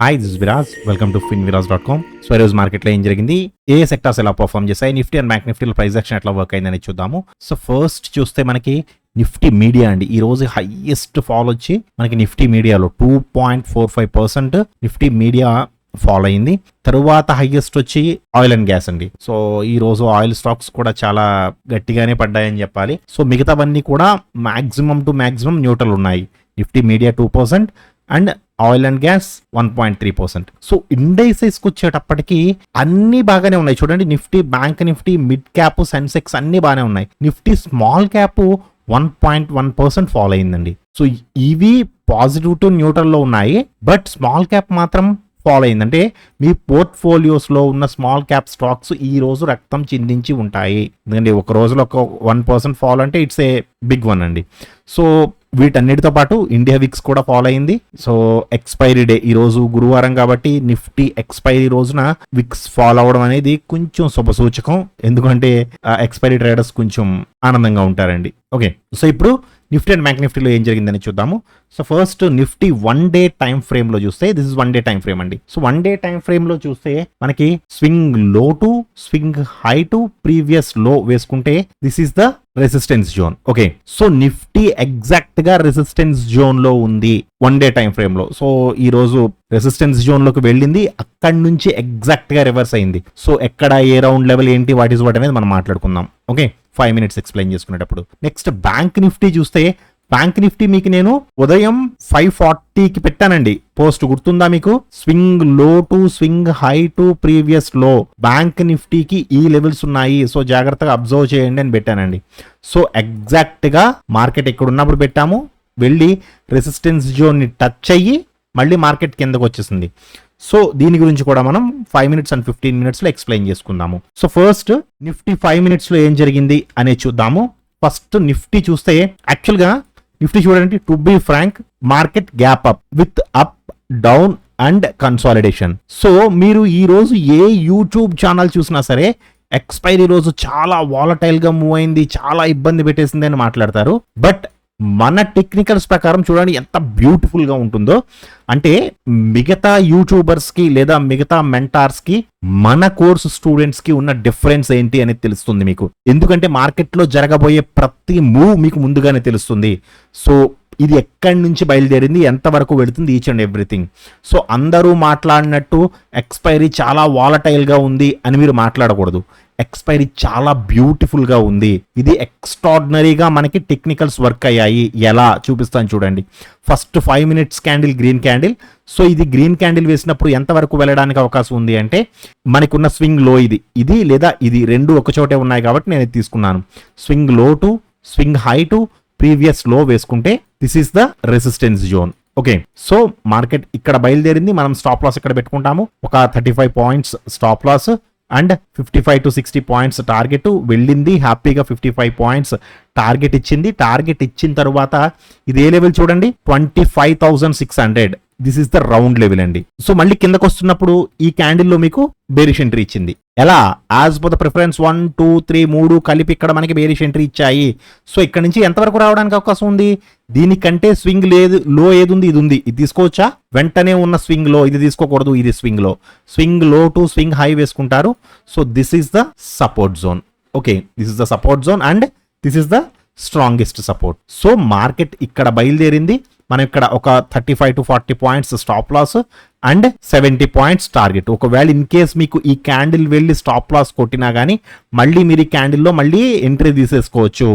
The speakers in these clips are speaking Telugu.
Hi this Viraj welcome to finviraz.com. So ఈరోజు మార్కెట్లో ఏం జరిగింది, ఏ సెక్టార్స్ ఎలా పర్ఫామ్ చేశాయి, నిఫ్టీ అండ్ బ్యాంక్ నిఫ్టీలో ప్రైస్ యాక్షన్ ఎట్లా వర్క్ అయిందని చూద్దాము. సో ఫస్ట్ చూస్తే మనకి నిఫ్టీ మీడియా అండి ఈ రోజు హైయెస్ట్ ఫాల్ వచ్చి మనకి నిఫ్టీ మీడియాలో 2.45% నిఫ్టీ మీడియా ఫాల్ అయింది. తరువాత హైయెస్ట్ వచ్చి ఆయిల్ అండ్ గ్యాస్ అండి. సో ఈ రోజు ఆయిల్ స్టాక్స్ కూడా చాలా గట్టిగానే పడ్డాయని చెప్పాలి. సో మిగతావన్నీ కూడా మాక్సిమం టు మాక్సిమం న్యూట్రల్ ఉన్నాయి. Nifty media 2% and oil and gas 1.3%. So ఇండైసెస్కి వచ్చేటప్పటికి అన్ని బాగానే ఉన్నాయి చూడండి. Nifty, bank Nifty, mid cap, Sensex అన్ని బాగానే ఉన్నాయి. నిఫ్టీ స్మాల్ క్యాప్ 1.1% ఫాల్ అయిందండి. సో ఇవి పాజిటివ్ టు న్యూట్రల్లో ఉన్నాయి, బట్ స్మాల్ క్యాప్ మాత్రం ఫాల్ అయింది. అంటే మీ పోర్ట్ఫోలియోస్లో ఉన్న స్మాల్ క్యాప్ స్టాక్స్ ఈ రోజు రక్తం చిందించి ఉంటాయి. ఎందుకంటే ఒక రోజులో ఒక 1% ఫాల్ అంటే ఇట్స్ ఏ బిగ్ వన్ అండి. సో వీటన్నిటితో పాటు ఇండియా విక్స్ కూడా ఫాలో అయింది. సో ఎక్స్పైరీ డే ఈ రోజు గురువారం కాబట్టి నిఫ్టీ ఎక్స్పైరీ రోజున విక్స్ ఫాలో అవడం అనేది కొంచెం శుభసూచకం. ఎందుకంటే ఎక్స్పైరీ ట్రేడర్స్ కొంచెం ఆనందంగా ఉంటారండి. ఓకే, సో ఇప్పుడు నిఫ్టీ అండ్ బ్యాంక్ నిఫ్టీలో ఏం జరిగిందని చూద్దాము. So first Nifty 1 day time frame లో చూస్తే, this is 1 day time frame అండి. సో 1 డే టైం ఫ్రేమ్ లో చూస్తే మనకి స్వింగ్ లో to swing high to previous లో వేసుకుంటే this is the resistance zone. Okay, so Nifty exact గా రెసిస్టెన్స్ జోన్ లో ఉంది 1 డే టైం ఫ్రేమ్ లో. సో ఈ రోజు రెసిస్టెన్స్ జోన్ లోకి వెళ్ళింది, అక్కడి నుంచి ఎగ్జాక్ట్ గా రివర్స్ అయింది. సో ఎక్కడ ఏ రౌండ్ లెవెల్ ఏంటి, వాట్ ఈస్ వాట్ అనేది మనం మాట్లాడుకుందాం. ఓకే, 5 minutes ఎక్స్ప్లెయిన్ చేసుకునేటప్పుడు. నెక్స్ట్ బ్యాంక్ నిఫ్టీ చూస్తే, బ్యాంక్ నిఫ్టీ మీకు నేను ఉదయం 540కి పెట్టానండి పోస్ట్, గుర్తుందా మీకు? స్వింగ్ లో to swing high to previous లో బ్యాంక్ నిఫ్టీకి ఈ లెవెల్స్ ఉన్నాయి, సో జాగ్రత్తగా అబ్జర్వ్ చేయండి అని పెట్టానండి. సో ఎగ్జాక్ట్ గా మార్కెట్ ఇక్కడ ఉన్నప్పుడు పెట్టాము, వెళ్ళి రెసిస్టెన్స్ జోన్ ని టచ్ అయ్యి మళ్ళీ మార్కెట్ కిందకు వచ్చేసింది. సో దీని గురించి కూడా మనం 5 minutes and 15 minutes లో ఎక్స్ప్లెయిన్ చేసుకుందాము. సో ఫస్ట్ నిఫ్టీ 5 minutes లో ఏం జరిగింది అనేది చూద్దాము. ఫస్ట్ నిఫ్టీ చూస్తే, యాక్చువల్ గా నిఫ్టీ చూడండి, to be frank market gap up with up down and consolidation. So మీరు ఈ రోజు ఏ యూట్యూబ్ ఛానల్ చూసినా సరే ఎక్స్పైరీ రోజు చాలా వాలటైల్ గా మూవ్ అయింది, చాలా ఇబ్బంది పెట్టేసింది అని మాట్లాడతారు. బట్ మన టెక్నికల్స్ ప్రకారం చూడండి ఎంత బ్యూటిఫుల్ గా ఉంటుందో. అంటే మిగతా యూట్యూబర్స్ కి లేదా మిగతా మెంటార్స్ కి మన కోర్సు స్టూడెంట్స్ కి ఉన్న డిఫరెన్స్ ఏంటి అనేది తెలుస్తుంది మీకు. ఎందుకంటే మార్కెట్ లో జరగబోయే ప్రతి మూవ్ మీకు ముందుగానే తెలుస్తుంది. సో ఇది ఎక్కడి నుంచి బయలుదేరింది, ఎంతవరకు వెళుతుంది, ఈచ్ అండ్ ఎవ్రీథింగ్. సో అందరూ మాట్లాడినట్టు ఎక్స్పైరీ చాలా వాలటైల్ గా ఉంది అని మీరు మాట్లాడకూడదు. ఎక్స్పైరీ చాలా బ్యూటిఫుల్ గా ఉంది. ఇది ఎక్స్ట్రాడినరీగా మనకి టెక్నికల్స్ వర్క్ అయ్యాయి. ఎలా చూపిస్తాను చూడండి. First 5 minutes candle, green candle. So ఇది గ్రీన్ క్యాండిల్ వేసినప్పుడు ఎంతవరకు వెళ్ళడానికి అవకాశం ఉంది అంటే, మనకున్న స్వింగ్ లో ఇది లేదా ఇది రెండు ఒక చోటే ఉన్నాయి కాబట్టి నేను ఇది తీసుకున్నాను. స్వింగ్ లో to swing high to previous లో వేసుకుంటే this is the resistance zone. Okay, so market ఇక్కడ బయలుదేరింది, మనం స్టాప్ లాస్ ఇక్కడ పెట్టుకుంటాము. ఒక 35 points stop loss and 55 to 60 points target వెళ్ళింది. హ్యాపీగా 55 points టార్గెట్ ఇచ్చింది. టార్గెట్ ఇచ్చిన తర్వాత ఇది ఏ లెవెల్ చూడండి, 25,600. This is the round level అండి. సో మళ్ళీ కిందకు వస్తున్నప్పుడు ఈ క్యాండిల్ లో మీకు బేరిష్ ఎంట్రీ ఇచ్చింది. ఎలా? యాజ్ పర్ ద ప్రిఫరెన్స్ 1, 2, 3 3 కలిపి ఇక్కడ మనకి బేరిష్ ఎంట్రీ ఇచ్చాయి. సో ఇక్కడ నుంచి ఎంతవరకు రావడానికి అవకాశం ఉంది? దీనికంటే స్వింగ్ లేదు, లో ఏది ఉంది, ఇది ఉంది, ఇది తీసుకోవచ్చా? వెంటనే ఉన్న స్వింగ్ లో ఇది తీసుకోకూడదు, ఇది స్వింగ్ లో. స్వింగ్ లో టు స్వింగ్ హై వేసుకుంటారు. So this is the support zone. Okay, this is the support zone and this is the strongest support. So market ఇక్కడ బయలుదేరింది. మనం ఇక్కడ ఒక 35 to 40 points stop loss and 70 points target. ఒకవేళ ఇన్ కేస్ మీకు ఈ క్యాండిల్ వెళ్ళి స్టాప్ లాస్ కొట్టినా కానీ మళ్ళీ మీరు ఈ క్యాండిల్లో మళ్ళీ ఎంట్రీ తీసేసుకోవచ్చు.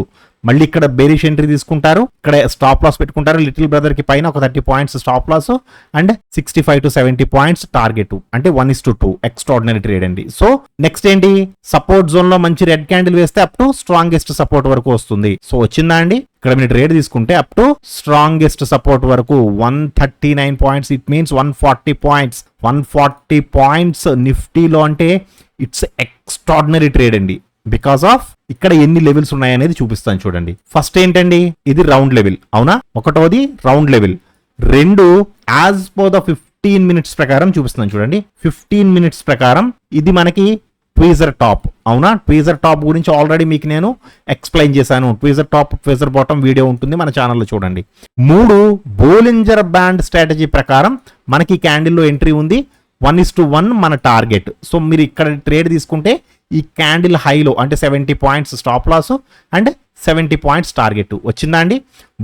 మళ్ళీ ఇక్కడ బేరిష్ ఎంట్రీ తీసుకుంటారు, ఇక్కడ స్టాప్ లాస్ పెట్టుకుంటారు. లిటిల్ బ్రదర్ కి పైన ఒక 30 points stop loss and 65 to 70 points target. అంటే 1:2 ఎక్స్ట్రాడినరీ ట్రేడ్ అండి. సో నెక్స్ట్ ఏంటి, సపోర్ట్ జోన్ లో మంచి రెడ్ క్యాండిల్ వేస్తే అప్ టు స్ట్రాంగెస్ట్ సపోర్ట్ వరకు వస్తుంది. సో వచ్చిందా అండి? ఇక్కడ మీరు ట్రేడ్ తీసుకుంటే అప్ టు స్ట్రాంగెస్ట్ సపోర్ట్ వరకు 139 points, it means 140 points. 140 points నిఫ్టీలో అంటే ఇట్స్ ఎక్స్ట్రాడినరీ ట్రేడ్ అండి. బికాస్ ఆఫ్ ఇక్కడ ఎన్ని లెవెల్స్ ఉన్నాయనేది చూపిస్తాను చూడండి. ఫస్ట్ ఏంటండి, ఇది రౌండ్ లెవెల్ అవునా? ఒకటోది రౌండ్ లెవెల్. రెండు యాజ్ పర్ ద 15 minutes ప్రకారం చూపిస్తున్నాను చూడండి. 15 minutes ప్రకారం ఇది మనకి ట్వీజర్ టాప్. అవునా, ట్వీజర్ టాప్ గురించి ఆల్రెడీ మీకు నేను ఎక్స్ప్లెయిన్ చేశాను. Tweezer top, tweezer bottom video ఉంటుంది మన ఛానల్లో చూడండి. 3 బోలింజర్ బ్యాండ్ స్ట్రాటజీ ప్రకారం మనకి క్యాండిల్లో ఎంట్రీ ఉంది. 1:1 మన టార్గెట్. సో మీరు ఇక్కడ ట్రేడ్ తీసుకుంటే ఈ క్యాండిల్ హైలో అంటే 70 points stop loss and 70 points target వచ్చిందా అండి.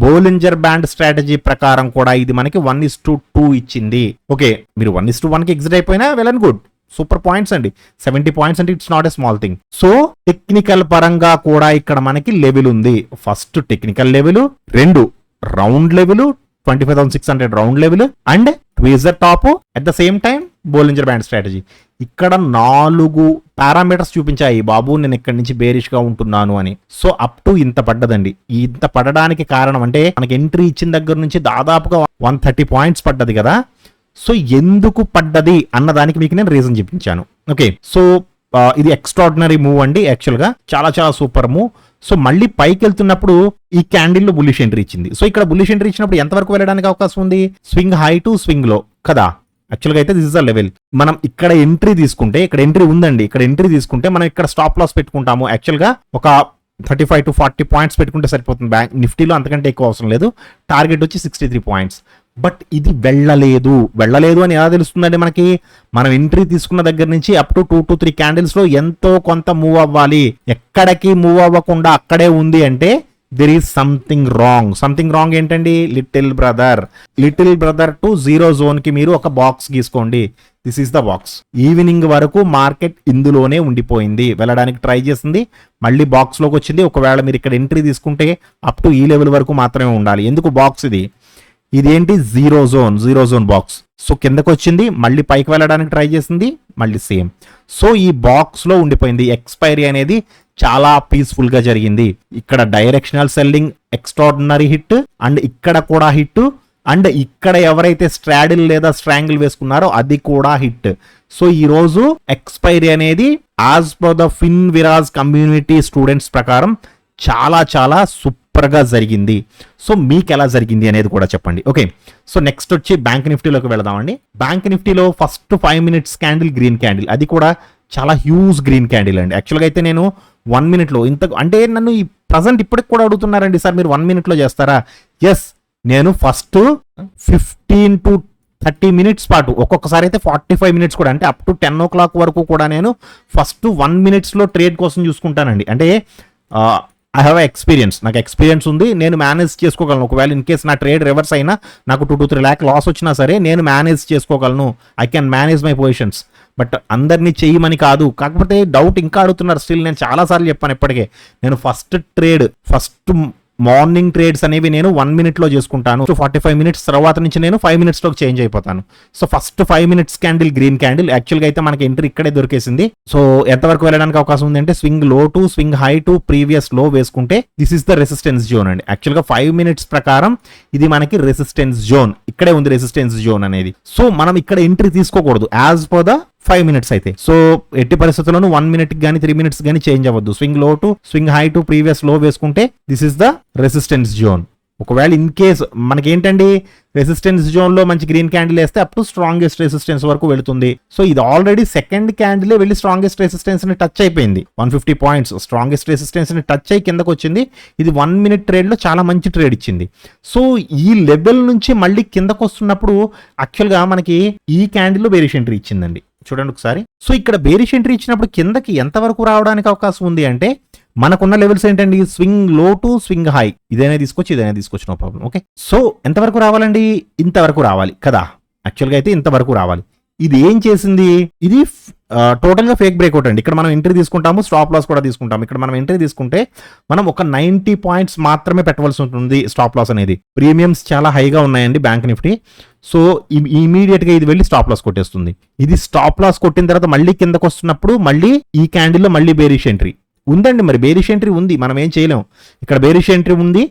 బోలింజర్ బ్యాండ్ స్ట్రాటజీ ప్రకారం కూడా ఇది మనకి 1:2 ఇచ్చింది. ఓకే, మీరు 1:1కి ఎగ్జిట్ అయిపోయినా well and good, super points అండి. 70 పాయింట్స్ అంటే it's not a small thing. So technical పరంగా కూడా ఇక్కడ మనకి లెవెల్ ఉంది. First technical level, 2 round level, 25,600 round level and tweezer top, at the same time Bollinger band strategy. ఇక్కడ 4 పారామీటర్స్ చూపించాయి బాబు నేను ఇక్కడి నుంచి బేరిష్ గా ఉంటున్నాను అని. సో అప్ టు ఇంత పడ్డదండి. ఇంత పడడానికి కారణం అంటే మనకి ఎంట్రీ ఇచ్చిన దగ్గర నుంచి దాదాపుగా 130 పాయింట్స్ పడ్డది కదా. సో ఎందుకు పడ్డది అన్నదానికి మీకు నేను రీజన్ చూపించాను. ఓకే, సో ఇది ఎక్స్ట్రాడినరీ మూవ్ అండి. యాక్చువల్గా చాలా చాలా సూపర్ మూవ్. సో మళ్ళీ పైకి వెళ్తున్నప్పుడు ఈ క్యాండిల్లో బుల్లిష్ ఎంట్రీ ఇచ్చింది. సో ఇక్కడ బుల్లిష్ ఎంట్రీ ఇచ్చినప్పుడు ఎంతవరకు వెళ్ళడానికి అవకాశం ఉంది? స్వింగ్ హై టు స్వింగ్ లో కదా. యాక్చువల్గా అయితే దిస్ ఇస్ ద లెవెల్. మనం ఇక్కడ ఎంట్రీ తీసుకుంటే, ఇక్కడ ఎంట్రీ ఉందండి, ఇక్కడ ఎంట్రీ తీసుకుంటే మనం ఇక్కడ స్టాప్ లాస్ పెట్టుకుంటాము. యాక్చువల్గా ఒక 35 to 40 పాయింట్స్ పెట్టుకుంటే సరిపోతుంది. బ్యాంక్ నిఫ్టీలో అంతకంటే ఎక్కువ అవసరం లేదు. టార్గెట్ వచ్చి 63 పాయింట్స్. బట్ ఇది వెళ్ళలేదు అని ఎలా తెలుస్తుందండి మనకి? మనం ఎంట్రీ తీసుకున్న దగ్గర నుంచి అప్ టు 2 to 3 క్యాండిల్స్ లో ఎంతో కొంత మూవ్ అవ్వాలి. ఎక్కడికి మూవ్ అవ్వకుండా అక్కడే ఉంది అంటే దెర్ ఈస్ సంథింగ్ రాంగ్ ఏంటండి? లిటిల్ బ్రదర్ టు 0 జోన్ కి మీరు ఒక బాక్స్ గీసుకోండి. This is the box. Evening వరకు మార్కెట్ ఇందులోనే ఉండిపోయింది, వెళ్ళడానికి ట్రై చేసింది, మళ్ళీ బాక్స్ లోకి వచ్చింది. ఒకవేళ మీరు ఇక్కడ ఎంట్రీ తీసుకుంటే అప్ టు ఈ లెవెల్ వరకు మాత్రమే ఉండాలి. ఎందుకు బాక్స్ ఇదేంటి? 0 జోన్ బాక్స్. సో కిందకు వచ్చింది, మళ్ళీ పైకి వెళ్ళడానికి ట్రై చేసింది, మళ్ళీ సేమ్. సో ఈ బాక్స్ లో ఉండిపోయింది. ఎక్స్పైరీ అనేది చాలా పీస్ఫుల్ గా జరిగింది. ఇక్కడ directional selling extraordinary hit and ఇక్కడ కూడా హిట్ అండ్ ఇక్కడ ఎవరైతే స్ట్రాడిల్ లేదా స్ట్రాంగిల్ వేసుకున్నారో అది కూడా హిట్. సో ఈ రోజు ఎక్స్పైరీ అనేది as per the Finviraj community students ప్రకారం చాలా చాలా సూపర్ గా జరిగింది. సో మీకు ఎలా జరిగింది అనేది కూడా చెప్పండి. ఓకే, సో నెక్స్ట్ వచ్చి బ్యాంక్ నిఫ్టీలోకి వెళదామండి. బ్యాంక్ నిఫ్టీలో first 5 minutes candle green candle, అది కూడా చాలా హ్యూజ్ గ్రీన్ క్యాండిల్ అండి. యాక్చువల్గా అయితే నేను 1 minute లో ఇంత అంటే నన్ను ఈ ప్రజెంట్ ఇప్పటికి కూడా అడుగుతున్నారండి, సార్ మీరు 1 minute లో చేస్తారా? ఎస్, నేను ఫస్ట్ 15 to 30 minutes పాటు, ఒక్కొక్కసారి అయితే 45 minutes కూడా, అంటే అప్ టు 10 o'clock వరకు కూడా నేను ఫస్ట్ 1 minute లో ట్రేడ్ కోసం చూసుకుంటానండి. అంటే ఐ హ్యావ్ ఎక్స్పీరియన్స్, నాకు ఎక్స్పీరియన్స్ ఉంది, నేను మేనేజ్ చేసుకోగలను. ఒకవేళ ఇన్ కేస్ నా ట్రేడ్ రివర్స్ అయినా నాకు 2 to 3 lakh లాస్ వచ్చినా సరే నేను మేనేజ్ చేసుకోగలను. I can manage my positions. But అందరినీ చేయమని కాదు. కాకపోతే డౌట్ ఇంకా అడుగుతున్నారు స్టిల్. నేను చాలాసార్లు చెప్పాను ఇప్పటికే, నేను ఫస్ట్ మార్నింగ్ ట్రేడ్స్ అనేవి నేను 1 minute లో చేసుకుంటాను. 45 minutes తర్వాత నుంచి నేను 5 minutes లోకి చేంజ్ అయిపోతాను. So first 5 minutes candle green candle. యాక్చువల్గా అయితే మనకి ఎంట్రీ ఇక్కడే దొరికేసింది. సో ఎంతవరకు వెళ్ళడానికి అవకాశం ఉంది అంటే స్వింగ్ లో to swing high to previous లో వేసుకుంటే this is the resistance zone అండి. యాక్చువల్గా 5 minutes ప్రకారం ఇది మనకి రెసిస్టెన్స్ జోన్, ఇక్కడే ఉంది రెసిస్టెన్స్ జోన్ అనేది. సో మనం ఇక్కడ ఎంట్రీ తీసుకోకూడదు యాజ్ పర్ ద 5 minutes అయితే. సో ఎట్టి పరిస్థితుల్లోనూ 1 minute కానీ 3 minutes కానీ చేంజ్ అవ్వద్దు. స్వింగ్ లో to swing high to previous లో వేసుకుంటే this is the resistance zone. ఒకవేళ ఇన్ కేస్ మనకి ఏంటండి రెసిస్టెన్స్ జోన్ లో మంచి గ్రీన్ క్యాండిల్ వేస్తే అప్ టు స్ట్రాంగెస్ట్ రెసిస్టెన్స్ వరకు వెళుతుంది. సో ఇది ఆల్రెడీ సెకండ్ క్యాండిల్ వెళ్ళి స్ట్రాంగెస్ట్ రెసిస్టెన్స్ ని టచ్ అయిపోయింది. 150 పాయింట్స్ స్ట్రాంగెస్ట్ రెసిస్టెన్స్ ని టచ్ అయ్యి కిందకు వచ్చింది. ఇది 1 minute ట్రేడ్ లో చాలా మంచి ట్రేడ్ ఇచ్చింది. సో ఈ లెవెల్ నుంచి మళ్ళీ కిందకు వస్తున్నప్పుడు యాక్చువల్గా మనకి ఈ క్యాండిల్ లో బేరిష్ ఎంట్రీ ఇచ్చిందండి. చూడండి ఒకసారి. సో ఇక్కడ బేరిష్ ఎంట్రీ ఇచ్చినప్పుడు కిందకి ఎంతవరకు రావడానికి అవకాశం ఉంది అంటే మనకున్న లెవెల్స్ ఏంటండి? స్వింగ్ లో టు స్వింగ్ హై, ఇదైనా తీసుకోవచ్చు, నో ప్రాబ్లం. ఓకే, సో ఎంతవరకు రావాలండి? ఇంతవరకు రావాలి కదా. యాక్చువల్గా అయితే ఇంతవరకు రావాలి. ఇది ఏం చేసింది? ఇది టోటల్ గా ఫేక్ బ్రేక్అవుట్ అండి. ఇక్కడ మనం ఎంట్రీ తీసుకుంటాము, స్టాప్ లాస్ కూడా తీసుకుంటాము. ఇక్కడ మనం ఎంట్రీ తీసుకుంటే మనం ఒక 90 పాయింట్స్ మాత్రమే పెట్టవలసి ఉంటుంది స్టాప్ లాస్ అనేది. ప్రీమియమ్స్ చాలా హైగా ఉన్నాయండి బ్యాంక్ నిఫ్టీ. సో ఇమీడియట్ గా ఇది వెళ్ళి స్టాప్ లాస్ కొట్టేస్తుంది. ఇది స్టాప్ లాస్ కొట్టిన తర్వాత మళ్ళీ కిందకు వస్తున్నప్పుడు మళ్ళీ ఈ క్యాండిల్ లో మళ్ళీ బేరిష్ ఎంట్రీ ఉందండి. మరి బేరిష్ ఎంట్రీ ఉంది, మనం ఏం చేయలేం. ఇక్కడ బేరిష్ ఎంట్రీ ఉంది.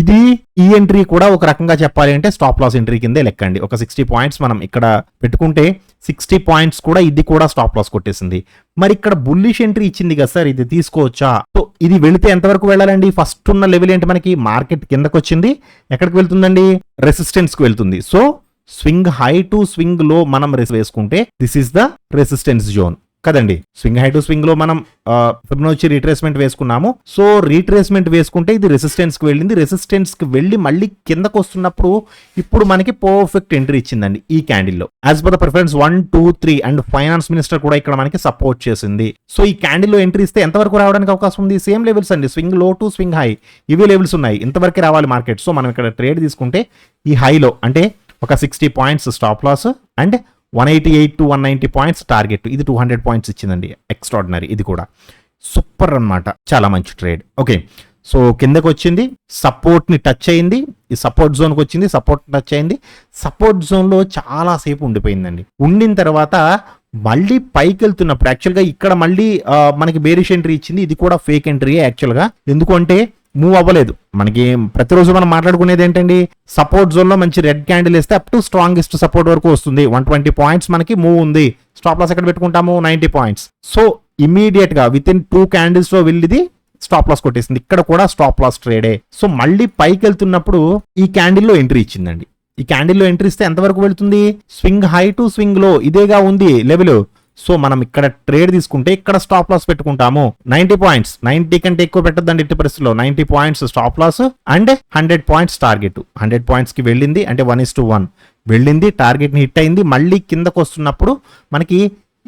ఇది ఈ ఎంట్రీ కూడా ఒక రకంగా చెప్పాలి అంటే స్టాప్ లాస్ ఎంట్రీ కిందే లెక్కండి. ఒక 60 పాయింట్స్ మనం ఇక్కడ పెట్టుకుంటే 60 పాయింట్స్ కూడా ఇది కూడా స్టాప్ లాస్ కొట్టేసింది. మరి ఇక్కడ బుల్లిష్ ఎంట్రీ ఇచ్చింది కదా సార్, ఇది తీసుకోవచ్చా? సో ఇది వెళితే ఎంతవరకు వెళ్ళాలండి? ఫస్ట్ ఉన్న లెవెల్ ఏంటి మనకి? మార్కెట్ కిందకు వచ్చింది, ఎక్కడికి వెళ్తుందండి? రెసిస్టెన్స్ కు వెళ్తుంది. So swing high to swing లో మనం వేసుకుంటే this is the resistance zone. కదండి. స్వింగ్ హై టు స్వింగ్ లో మనం ఫిబొనాచి రీట్రేస్మెంట్ వేసుకున్నాము. సో రీట్రేస్మెంట్ వేసుకుంటే ఇది రెసిస్టెన్స్ కి వెళ్ళింది, రెసిస్టెన్స్ కి వెళ్ళి మళ్ళీ కిందకు వస్తున్నప్పుడు ఇప్పుడు మనకి పర్ఫెక్ట్ ఎంట్రీ ఇచ్చిందండి ఈ క్యాండిల్ లో. As per the preference 1, 2, 3 and finance minister కూడా ఇక్కడ మనకి సపోర్ట్ చేసింది. సో ఈ క్యాండిల్ లో ఎంట్రీ ఇస్తే ఎంతవరకు రావడానికి అవకాశం ఉంది? సేమ్ లెవెల్స్ అండి, స్వింగ్ లో టు స్వింగ్ హై ఇవే లెవెల్స్ ఉన్నాయి, ఇంతవరకు రావాలి మార్కెట్. సో మనం ఇక్కడ ట్రేడ్ తీసుకుంటే ఈ హైలో అంటే ఒక 60 points stop loss and 188 to 190 points target. ఇది 200 పాయింట్స్ ఇచ్చిందండి, ఎక్స్ట్రాడినరీ. ఇది కూడా సూపర్ అన్నమాట, చాలా మంచి ట్రేడ్. ఓకే, సో కిందకు వచ్చింది, సపోర్ట్ ని టచ్ అయింది, ఈ సపోర్ట్ జోన్కి వచ్చింది, సపోర్ట్ టచ్ అయింది, సపోర్ట్ జోన్ లో చాలా సేపు ఉండిపోయిందండి. ఉండిన తర్వాత మళ్ళీ పైకి వెళ్తున్నప్పుడు యాక్చువల్గా ఇక్కడ మళ్ళీ మనకి బేరిష్ ఎంట్రీ ఇచ్చింది. ఇది కూడా ఫేక్ ఎంట్రీ యాక్చువల్గా, ఎందుకంటే మూవ్ అవ్వలేదు. మనకి ప్రతిరోజు మనం మాట్లాడుకునేది ఏంటండి, సపోర్ట్ జోన్ లో మంచి రెడ్ క్యాండిల్ వేస్తే అప్ టు స్ట్రాంగెస్ట్ సపోర్ట్ వరకు వస్తుంది. 120 పాయింట్స్ మనకి మూవ్ ఉంది. స్టాప్ లాస్ ఎక్కడ పెట్టుకుంటాము? 90 పాయింట్స్. సో ఇమీడియట్ గా విత్ ఇన్ 2 క్యాండిల్స్ లో వెళ్ళిది స్టాప్ లాస్ కొట్టేసింది. ఇక్కడ కూడా స్టాప్ లాస్ ట్రేడే. సో మళ్ళీ పైకి వెళ్తున్నప్పుడు ఈ క్యాండిల్ లో ఎంట్రీ ఇచ్చిందండి. ఈ క్యాండిల్ లో ఎంట్రీ ఇస్తే ఎంతవరకు వెళ్తుంది? స్వింగ్ హై టు స్వింగ్ లో ఇదేగా ఉంది లెవెల్. సో మనం ఇక్కడ ట్రేడ్ తీసుకుంటే ఇక్కడ స్టాప్ లాస్ పెట్టుకుంటాము 90 పాయింట్స్. 90 కంటే ఎక్కువ పెట్టద్దండి ఎట్టి పరిస్థితుల్లో. 90 points stop loss and 100 points target. 100 points కి వెళ్ళింది అంటే 1:1 వెళ్ళింది, టార్గెట్ ని హిట్ అయింది. మళ్ళీ కిందకు వస్తున్నప్పుడు మనకి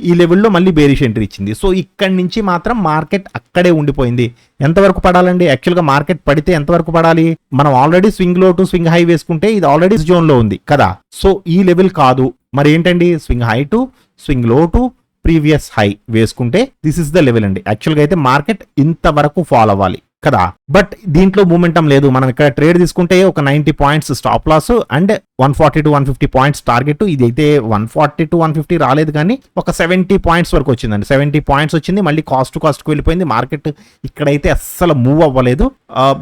ఈ లెవెల్లో మళ్ళీ బేరిష్ ఎంట్రీ ఇచ్చింది. సో ఇక్కడి నుంచి మాత్రం మార్కెట్ అక్కడే ఉండిపోయింది. ఎంతవరకు పడాలండి? యాక్చువల్గా మార్కెట్ పడితే ఎంతవరకు పడాలి? మనం ఆల్రెడీ స్వింగ్ లో టు స్వింగ్ హై వేసుకుంటే ఇది ఆల్రెడీ జోన్ లో ఉంది కదా. సో ఈ లెవెల్ కాదు, మరి ఏంటండి? స్వింగ్ హై టు స్వింగ్ లో టు ప్రీవియస్ హై వేసుకుంటే దిస్ ఇస్ ద లెవెల్ అండి. యాక్చువల్గా అయితే మార్కెట్ ఇంతవరకు ఫాలో అవ్వాలి కదా, బట్ దీంట్లో మూమెంటం లేదు. మనం ఇక్కడ ట్రేడ్ తీసుకుంటే ఒక 90 points stop loss and 140 to 150 points target. ఇది అయితే 140 to 150 రాలేదు, కానీ ఒక 70 పాయింట్స్ వరకు వచ్చిందండి. 70 పాయింట్స్ వచ్చింది, మళ్ళీ కాస్ట్ కు వెళ్ళిపోయింది మార్కెట్. ఇక్కడైతే అస్సలు మూవ్ అవ్వలేదు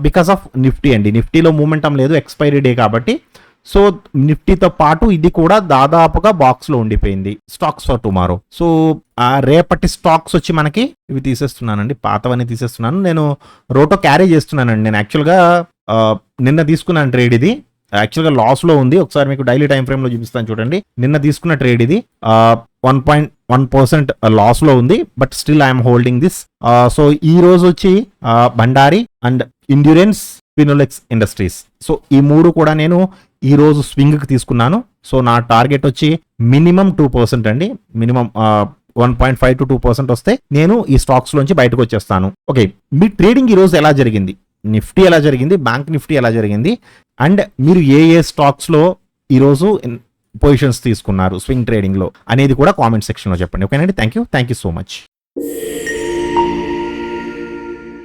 బికాస్ ఆఫ్ నిఫ్టీ అండి. నిఫ్టీలో మూమెంటం లేదు, ఎక్స్పైరీ డే కాబట్టి. సో నిఫ్టీతో పాటు ఇది కూడా దాదాపుగా బాక్స్ లో ఉండిపోయింది. Stocks for tomorrow. సో రేపటి స్టాక్స్ వచ్చి మనకి ఇవి తీసేస్తున్నానండి, పాతవన్నీ తీసేస్తున్నాను. నేను రోటో క్యారీ చేస్తున్నానండి. నేను యాక్చువల్గా నిన్న తీసుకున్నాను ట్రేడ్. ఇది యాక్చువల్గా లాస్ లో ఉంది. ఒకసారి మీకు డైలీ టైం ఫ్రేమ్ లో చూపిస్తాను చూడండి. నిన్న తీసుకున్న ట్రేడ్ ఇది 1.1% లాస్ లో ఉంది, but still I'm holding this. So ఈ రోజు వచ్చి Bhandari and endurance, Finolex industries. So ఈ మూడు కూడా నేను ఈ రోజు స్వింగ్ కి తీసుకున్నాను. సో నా టార్గెట్ వచ్చి మినిమం 2% అండి. మినిమం 1.5 to 2% వస్తే నేను ఈ స్టాక్స్ లోంచి బయటకు వచ్చేస్తాను. ఓకే, మీ ట్రేడింగ్ ఈ రోజు ఎలా జరిగింది? నిఫ్టీ ఎలా జరిగింది? బ్యాంక్ నిఫ్టీ ఎలా జరిగింది? అండ్ మీరు ఏ స్టాక్స్ లో ఈ రోజు పొజిషన్స్ తీసుకున్నారు స్వింగ్ ట్రేడింగ్ లో అనేది కూడా కామెంట్ సెక్షన్ లో చెప్పండి. ఓకేనండి, థ్యాంక్ యూ సో మచ్.